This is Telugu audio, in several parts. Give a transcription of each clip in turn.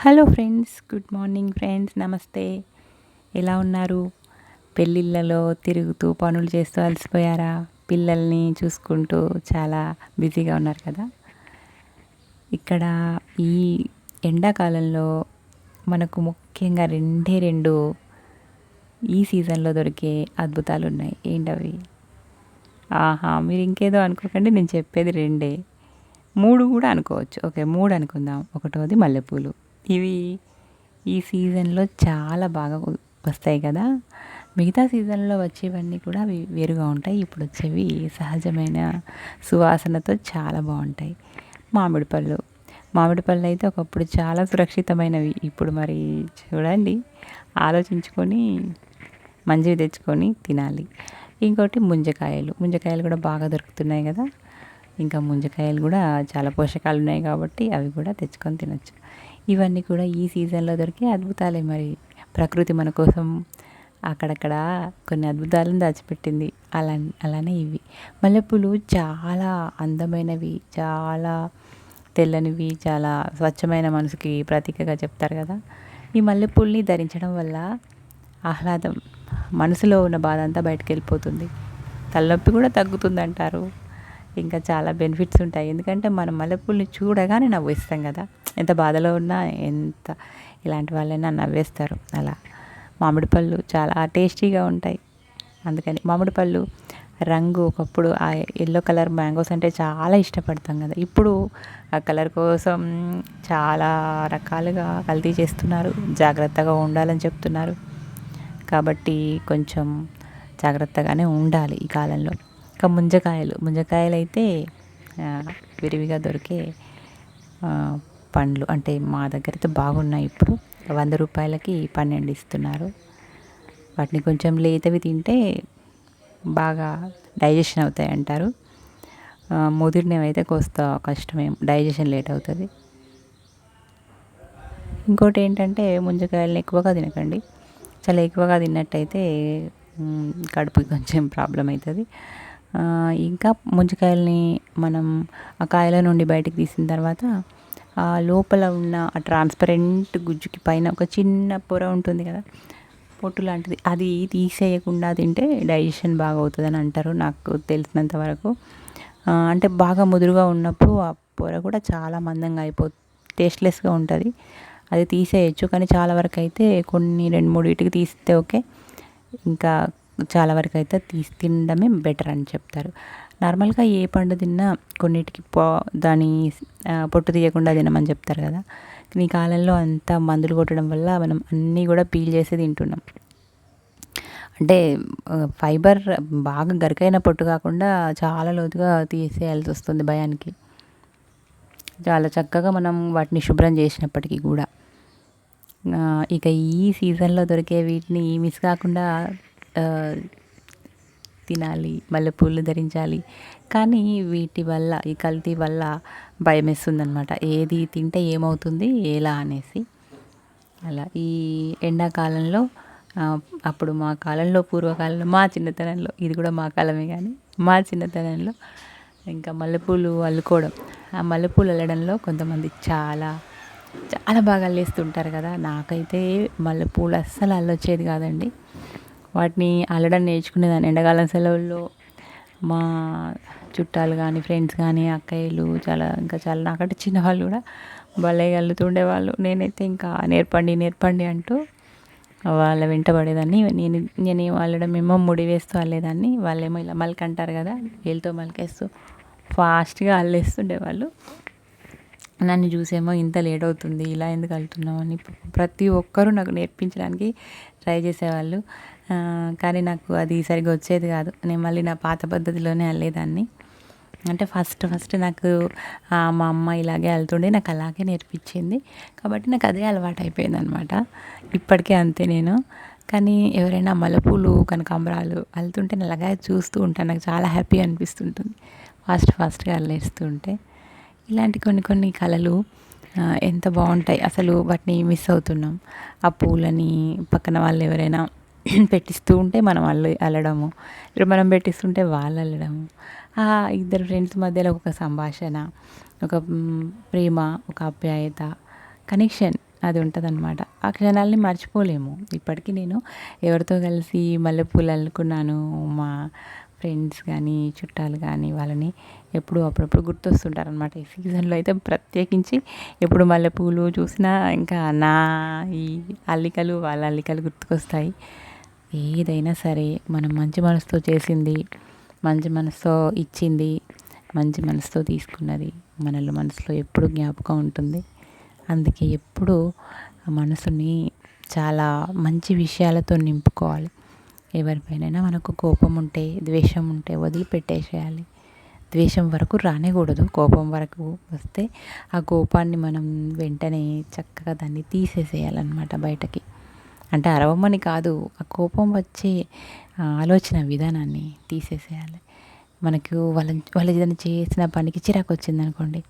Hello friends, good morning friends, నమస్తే. ఎలా ఉన్నారు? పెళ్ళిళ్ళలో తిరుగుతూ పనులు చేస్తూ అలసిపోయారా? పిల్లల్ని చూసుకుంటూ చాలా బిజీగా ఉన్నారు కదా. ఇక్కడ ఈ ఎండాకాలంలో మనకు ముఖ్యంగా రెండే రెండు ఈ సీజన్లో దొరికే అద్భుతాలు ఉన్నాయి. ఏంటవి? ఆహా, మీరు ఇంకేదో అనుకోకండి, నేను చెప్పేది రెండే. మూడు కూడా అనుకోవచ్చు. ఓకే, మూడు అనుకుందాం. ఒకటోది మల్లెపూలు. ఇవి ఈ సీజన్లో చాలా బాగా వస్తాయి కదా. మిగతా సీజన్లో వచ్చేవన్నీ కూడా అవి వేరుగా ఉంటాయి. ఇప్పుడు వచ్చేవి సహజమైన సువాసనతో చాలా బాగుంటాయి. మామిడి పళ్ళు. మామిడి పళ్ళు అయితే ఒకప్పుడు చాలా సురక్షితమైనవి. ఇప్పుడు మరి చూడండి, ఆలోచించుకొని మంచివి తెచ్చుకొని తినాలి. ఇంకోటి ముంజకాయలు. ముంజకాయలు కూడా బాగా దొరుకుతున్నాయి కదా. ఇంకా ముంజకాయలు కూడా చాలా పోషకాలు ఉన్నాయి కాబట్టి అవి కూడా తెచ్చుకొని తినొచ్చు. ఇవన్నీ కూడా ఈ సీజన్లో దొరికే అద్భుతాలే. మరి ప్రకృతి మన కోసం అక్కడక్కడ కొన్ని అద్భుతాలను దాచిపెట్టింది. అలానే ఇవి మల్లెపూలు చాలా అందమైనవి, చాలా తెల్లనివి, చాలా స్వచ్ఛమైన మనసుకి ప్రతీకగా చెప్తారు కదా. ఈ మల్లెపూల్ని ధరించడం వల్ల ఆహ్లాదం, మనసులో ఉన్న బాధ అంతా బయటకు వెళ్ళిపోతుంది. తలనొప్పి కూడా తగ్గుతుంది అంటారు. ఇంకా చాలా బెనిఫిట్స్ ఉంటాయి. ఎందుకంటే మనం మల్లెపూలని చూడగానే నవ్వేస్తాం కదా. ఎంత బాధలో ఉన్నా, ఎంత ఇలాంటి వాళ్ళైనా నవ్వేస్తారు. అలా మామిడి పళ్ళు చాలా టేస్టీగా ఉంటాయి. అందుకని మామిడి పళ్ళు రంగు, ఒకప్పుడు ఆ ఎల్లో కలర్ మ్యాంగోస్ అంటే చాలా ఇష్టపడతాం కదా. ఇప్పుడు ఆ కలర్ కోసం చాలా రకాలుగా కల్తీ చేస్తున్నారు. జాగ్రత్తగా ఉండాలని చెప్తున్నారు. కాబట్టి కొంచెం జాగ్రత్తగానే ఉండాలి ఈ కాలంలో. ఇంకా ముంజకాయలు అయితే విరివిగా దొరికే పండ్లు. అంటే మా దగ్గర అయితే బాగున్నాయి. ఇప్పుడు 100 రూపాయలకి 12 ఇస్తున్నారు. వాటిని కొంచెం లేతవి తింటే బాగా డైజెషన్ అవుతాయి అంటారు. ముదిరినవి అయితే కోస్త కష్టమే, డైజెషన్ లేట్ అవుతుంది. ఇంకోటి ఏంటంటే ముంజకాయలని ఎక్కువగా తినకండి. చాలా ఎక్కువగా తిన్నట్టయితే కడుపుకి కొంచెం ప్రాబ్లం అవుతుంది. ఇంకా ముంజకాయలని మనం ఆ కాయల నుండి బయటికి తీసిన తర్వాత ఆ లోపల ఉన్న ఆ ట్రాన్స్పరెంట్ గుజ్జుకి పైన ఒక చిన్న పొర ఉంటుంది కదా, పొట్టు లాంటిది, అది తీసేయకుండా తింటే డైజెషన్ బాగా అవుతుందని అంటారు. నాకు తెలిసినంత వరకు అంటే బాగా ముదురుగా ఉన్నప్పుడు ఆ పొర కూడా చాలా మందంగా టేస్ట్లెస్గా ఉంటుంది. అది తీసేయచ్చు, కానీ చాలా వరకు అయితే కొన్ని 2-3 వీటికి తీస్తే ఓకే. ఇంకా చాలా వరకు అయితే తినడమే బెటర్ అని చెప్తారు. నార్మల్గా ఏ పండు తిన్నా కొన్నిటికి దాని పొట్టు తీయకుండా తినమని చెప్తారు కదా. ఈ కాలంలో అంతా మందులు కొట్టడం వల్ల మనం అన్నీ కూడా పీల్ చేసి తింటున్నాం. అంటే ఫైబర్ బాగా గరికైన పొట్టు కాకుండా చాలా లోతుగా తీసేయాల్సి వస్తుంది భయానికి. చాలా చక్కగా మనం వాటిని శుభ్రం చేసినప్పటికీ కూడా. ఇక ఈ సీజన్లో దొరికే వీటిని మిస్ కాకుండా తినాలి, మల్లెపూలు ధరించాలి. కానీ వీటి వల్ల, ఈ కల్తీ వల్ల భయం వేస్తుందన్నమాట. ఏది తింటే ఏమవుతుంది, ఎలా అనేసి. అలా ఈ ఎండాకాలంలో అప్పుడు మా కాలంలో, పూర్వకాలంలో, మా చిన్నతనంలో, ఇది కూడా మా కాలమే కానీ మా చిన్నతనంలో ఇంకా మల్లెపూలు అల్లుకోవడం, ఆ మల్లెపూలు అల్లడంలో కొంతమంది చాలా చాలా బాగా అల్లేస్తుంటారు కదా. నాకైతే మల్లెపూలు అస్సలు అల్లొచ్చేది కాదండి. వాటిని అల్లడం నేర్చుకునేదాన్ని ఎండాకాలం సెలవుల్లో. మా చుట్టాలు కానీ, ఫ్రెండ్స్ కానీ, అక్కయ్యలు ఇంకా చాలా నాకంటే చిన్నవాళ్ళు కూడా భలే అల్లుతుండేవాళ్ళు. నేనైతే ఇంకా నేర్పండి నేర్పండి అంటూ వాళ్ళ వెంట పడేదాన్ని. నేనేమో అల్లడం ఏమో ముడి వేస్తూ అల్లేదాన్ని, వాళ్ళేమో ఇలా మల్క అంటారు కదా, వేలుతో మలికేస్తూ ఫాస్ట్గా అల్లేస్తుండేవాళ్ళు. నన్ను చూసేమో ఇంత లేట్ అవుతుంది, ఇలా ఎందుకు అల్లుతున్నావు అని ప్రతి ఒక్కరూ నాకు నేర్పించడానికి ట్రై చేసేవాళ్ళు. కానీ నాకు అది సరిగ్గా వచ్చేది కాదు. నేను మళ్ళీ నా పాత పద్ధతిలోనే అల్లేదాన్ని. అంటే ఫస్ట్ నాకు మా అమ్మ ఇలాగే అల్లుతుండే, నాకు అలాగే నేర్పించింది. కాబట్టి నాకు అదే అలవాటు అయిపోయింది అనమాట. ఇప్పటికే అంతే నేను. కానీ ఎవరైనా మల్లెపూలు, కనకాంబరాలు అల్లుతుంటే నేను అలాగే చూస్తూ ఉంటాను. నాకు చాలా హ్యాపీ అనిపిస్తుంటుంది ఫాస్ట్గా అల్లేస్తూ ఉంటే. ఇలాంటి కొన్ని కళలు ఎంత బాగుంటాయి అసలు. వాటిని మిస్ అవుతున్నాం. ఆ పూలని పక్కన వాళ్ళు ఎవరైనా పెట్టిస్తూ ఉంటే మనం అల్లడము, ఇప్పుడు మనం పెట్టిస్తుంటే వాళ్ళు అల్లడము, ఇద్దరు ఫ్రెండ్స్ మధ్యలో ఒక సంభాషణ, ఒక ప్రేమ, ఒక ఆప్యాయత, కనెక్షన్ అది ఉంటుందన్నమాట. ఆ క్షణాల్ని మర్చిపోలేము. ఇప్పటికీ నేను ఎవరితో కలిసి మల్లెపూలు అల్లుకున్నాను, మా ఫ్రెండ్స్ కానీ, చుట్టాలు కానీ వాళ్ళని ఎప్పుడూ అప్పుడప్పుడు గుర్తొస్తుంటారనమాట. ఈ సీజన్‌లో అయితే ప్రత్యేకించి ఎప్పుడు మల్లెపూలు చూసినా ఇంకా నా ఈ అల్లికలు, వాళ్ళ అల్లికలు గుర్తుకొస్తాయి. ఏదైనా సరే మనం మంచి మనసుతో చేసింది, మంచి మనసుతో ఇచ్చింది, మంచి మనసుతో తీసుకున్నది మనసులో ఎప్పుడూ జ్ఞాపకం ఉంటుంది. అందుకే ఎప్పుడూ మనసుని చాలా మంచి విషయాలతో నింపుకోవాలి. ఎవరిపైనైనా మనకు కోపం ఉంటే, ద్వేషం ఉంటే వదిలిపెట్టేసేయాలి. ద్వేషం వరకు రానేకూడదు. కోపం వరకు వస్తే ఆ కోపాన్ని మనం వెంటనే చక్కగా దాన్ని తీసేసేయాలన్నమాట బయటకి. అంటే అరవమని కాదు, ఆ కోపం వచ్చే ఆలోచన విధానాన్ని తీసేసేయాలి. మనకు వాళ్ళు ఏదైనా చేసిన పనికి చిరాకొచ్చిందనుకోండి,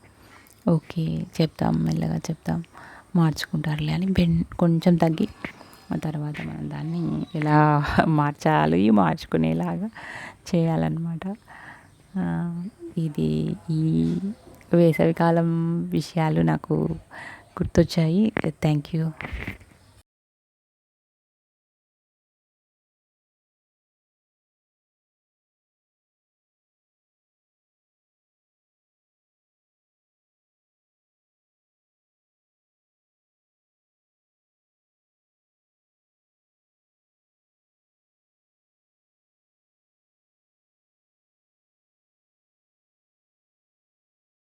ఓకే. చెప్తాం, మెల్లగా చెప్తాం. మార్చుకుంటారులే అని కొంచెం తగ్గి, ఆ తర్వాత మనం దాన్ని ఎలా మార్చుకునేలాగా చేయాలన్నమాట. ఇది ఈ వేసవికాలం విషయాలు నాకు గుర్తొచ్చాయి. Thank you.